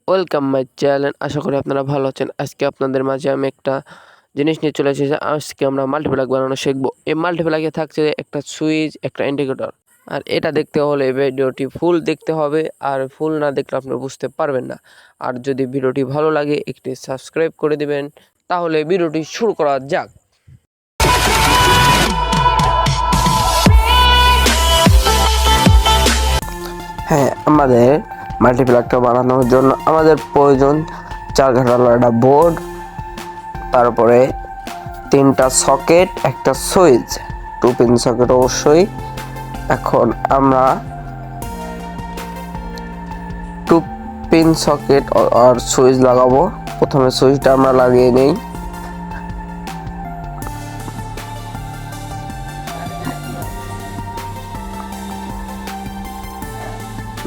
Welcome my channel. আশা করি আপনারা ভালো আছেন। আজকে আপনাদের মাঝে আমি একটা জিনিস নিয়ে চলে এসেছি। আজকে আমরা মাল্টিপ্লাগ বানানো শিখবো। এই মাল্টিপ্লাগে থাকছে একটা সুইচ, একটা ইন্ডিকেটর। আর এটা দেখতে হলে ভিডিওটি ফুল দেখতে হবে, আর ফুল না দেখলে আপনি বুঝতে পারবেন না। আর যদি ভিডিওটি ভালো লাগে একটি সাবস্ক্রাইব করে দিবেন। তাহলে ভিডিওটি শুরু করা যাক। হ্যাঁ, আমাদের মাল্টিপ্লাগটা বানানোর জন্য আমাদের প্রয়োজন 4 ঘাটালো একটা বোর্ড, তারপরে 3টা সকেট, একটা সুইচ, 2 পিন সকেট অবশ্যই। এখন আমরা 2 পিন সকেট আর সুইচ লাগাবো। প্রথমে সুইচটা আমরা লাগিয়ে নেই।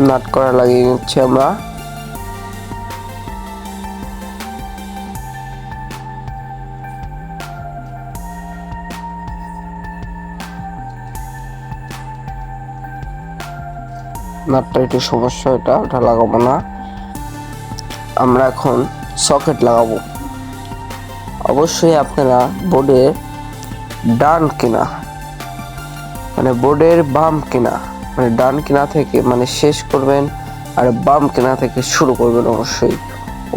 নাট করা লাগিয়ে নিচ্ছি আমরা। নাটটা একটু সমস্যা, ওটা লাগাবো না। আমরা এখন সকেট লাগাবো। অবশ্যই আপনারা বোর্ডের ডান কিনা মানে বোর্ডের বাম কিনা মানে ডান কিনা থেকে মানে শেষ করবেন, আর বাম কিনা থেকে শুরু করবেন। অবশ্যই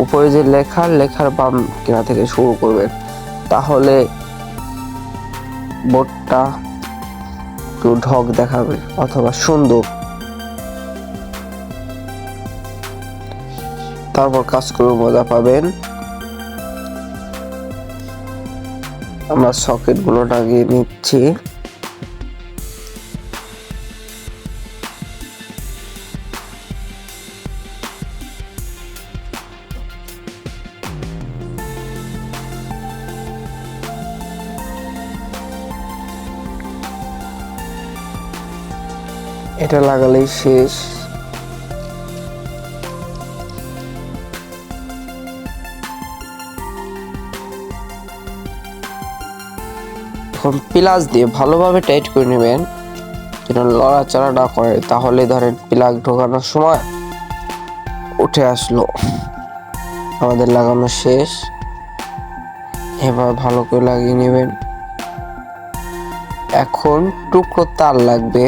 উপরে যে লেখার বাম কিনা থেকে শুরু করবেন, তাহলে বোর্ডটা একটু ঢক দেখাবে অথবা সুন্দর। তারপর কাজ করে মজা পাবেন। আমরা সকেট গুলো লাগিয়ে নিচ্ছি। এটা লাগালেই শেষ। এখন প্লাস দিয়ে ভালোভাবে টাইট করে নেবেন, যেন লড়াচড়া না করে। তাহলে ধরেন প্লাগ ঢোকানোর সময় উঠে আসলো। আমাদের লাগানো শেষ। এবার ভালো করে লাগিয়ে নেবেন। এখন টুকরো তার লাগবে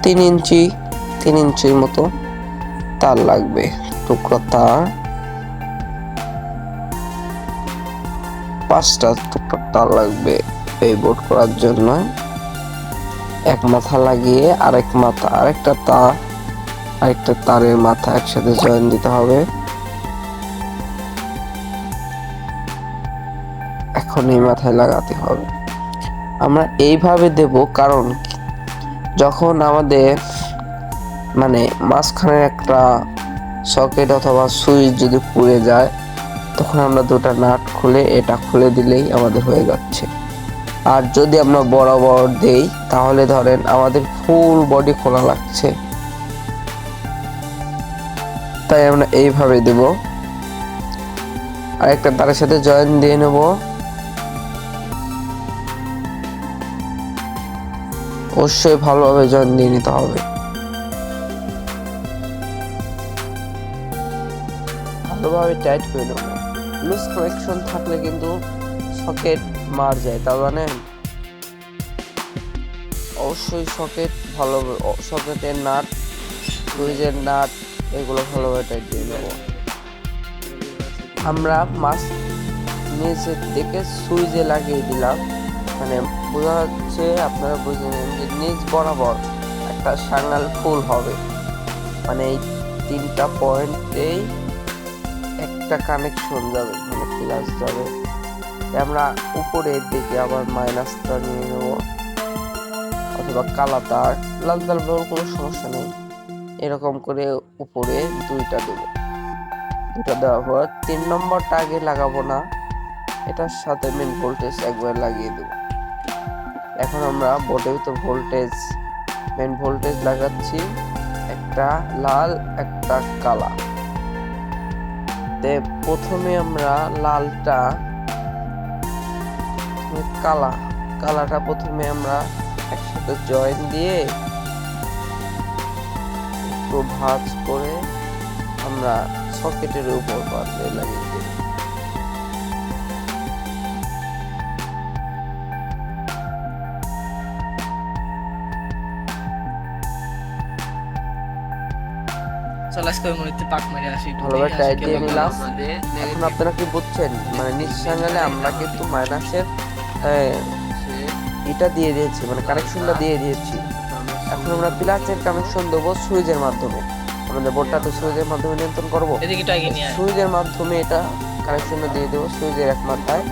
3 ইঞ্চির মতো তার লাগবে। টুকরো তার 5টা টুকরো তার লাগবে এই বোর্ড করার জন্য। এক মাথা লাগিয়ে আরেকটা তারের মাথা একসাথে জয়েন দিতে হবে। এখন এই মাথায় লাগাতে হবে। আমরা এইভাবে দেব, কারণ যখন আমাদের মানে মাঝখানের একটা সকেট অথবা সুইচ যদি পুড়ে যায়, তখন আমরা 2টা নাট খুলে এটা খুলে দিলেই আমাদের হয়ে যাচ্ছে। আর যদি আমরা বরাবর দেই, তাহলে ধরেন আমাদের ফুল বডি খোলা লাগছে, তাই আমরা এইভাবে দেব। আর একটা তারের সাথে জয়েন দিয়ে নেব। অবশ্যই ভালোভাবে জয়েন দিয়ে নিতে হবে। ভালোভাবে টাইট করে নেব। লুজ কানেকশন থাকলে কিন্তু সকেট মার যায়, তা জানেন। অবশ্যই সকেটের নাট, সুইচের নাট, এগুলো ভালোভাবে টাইট দিয়ে নেব। আমরা নিচের দিকে সুইচে লাগিয়ে দিলাম, মানে বোঝা যাচ্ছে, আপনারা বুঝে নেন যে নিচ বরাবর একটা সাংনাল ফুল হবে। মানে এই 3টা পয়েন্টেই একটা কানেকশন যাবে, মানে প্লাস যাবে। আমরা উপরের দিকে আবার মাইনাসটা নিয়ে নেব, অথবা কালা তার, লাল তার কোনো সমস্যা নেই। এরকম করে উপরে 2টা দেব। 2টা দেওয়ার পর 3 নম্বরটা আগে লাগাবো না, এটার সাথে মেন ভোল্টেজ একবার লাগিয়ে দেব। এখন আমরা বোর্ডে তো মেন ভোল্টেজ লাগাচ্ছি, একটা লাল একটা কালা। প্রথমে আমরা কালাটা প্রথমে আমরা একসাথে জয়েন দিয়ে একটু ভাঁজ করে আমরা সকেটের উপর পাশে লাগিয়ে দেব। ভালোভাবে টাইট দিয়ে নিলাম। এখন আপনারা কি বুঝছেন, মানে নিচ সাঙ্গালে আমরা কিন্তু মাইনাসের এটা দিয়ে দিয়েছি, মানে কানেকশনটা দিয়ে দিয়েছি। এখন আমরা প্লাসের কানেকশন দেবো সুইচের মাধ্যমে। আমাদের বোর্ডটা তো সুইচের মাধ্যমে নিয়ন্ত্রণ করবো। সুইচের মাধ্যমে এটা কানেকশনটা দিয়ে দেবো। সুইচের এক মাথায়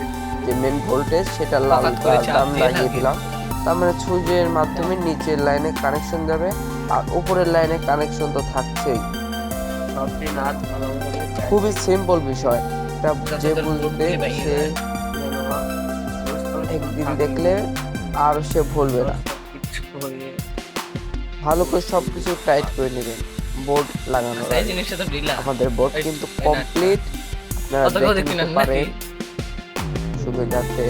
যে মেন ভোল্টেজ সেটা লাল দাম লাগিয়ে দিলাম। তার মানে সুইচের মাধ্যমে নিচের লাইনে কানেকশন যাবে, আর উপরের লাইনে কানেকশন তো থাকছেই। খুবই সিম্পল বিষয়, এটা যে বুঝবে সে একদিন দেখলে আর সে ভুলবে না। ভালো করে সবকিছু টাইট করে নেবেন। বোর্ড লাগানো, আমাদের বোর্ড কিন্তু কমপ্লিট। আপনারা দেখতে পারেন সুবিধার্থে।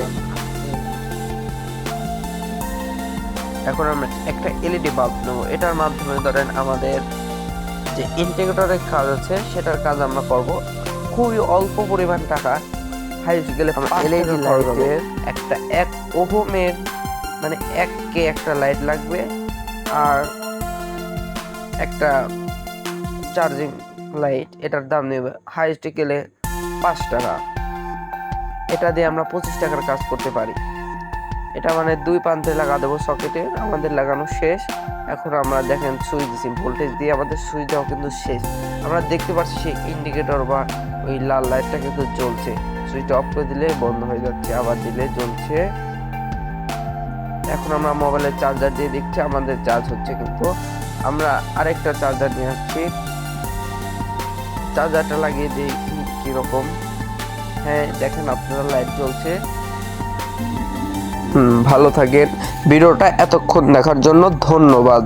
এখন আমরা একটা এলইডি বাল্ব নেবো। এটার মাধ্যমে ধরেন আমাদের যে ইন্টিগ্রেটরের কাজ আছে সেটার কাজ আমরা করব। খুবই অল্প পরিমাণ টাকা, হাইস্ট গেলে এলইডি লাইটের একটা 1 ওহমের মানে 1K একটা লাইট লাগবে, আর একটা চার্জিং লাইট, এটার দাম নেবে হাইস্ট গেলে 5 টাকা। এটা দিয়ে আমরা 25 টাকার কাজ করতে পারি। এটা মানে 2 প্রান্তে লাগা দেবো সকেটে। আমাদের লাগানো শেষ। এখন আমরা দেখেন সুইচ দিচ্ছি, ভোল্টেজ দিয়ে আমাদের সুইচ দেওয়া কিন্তু শেষ। আমরা দেখতে পাচ্ছি সেই ইন্ডিকেটর বা ওই লাল লাইটটা কিন্তু জ্বলছে। সুইচটা অফ করে দিলে বন্ধ হয়ে যাচ্ছে, আবার দিলে জ্বলছে। এখন আমরা মোবাইলের চার্জার দিয়ে দেখছি আমাদের চার্জ হচ্ছে, কিন্তু আমরা আরেকটা চার্জার নিয়ে আসছি। চার্জারটা লাগিয়ে দেখি কিরকম। হ্যাঁ দেখেন আপনারা লাইট জ্বলছে। ভালো থাকেন। ভিডিওটা এতক্ষণ দেখার জন্য ধন্যবাদ।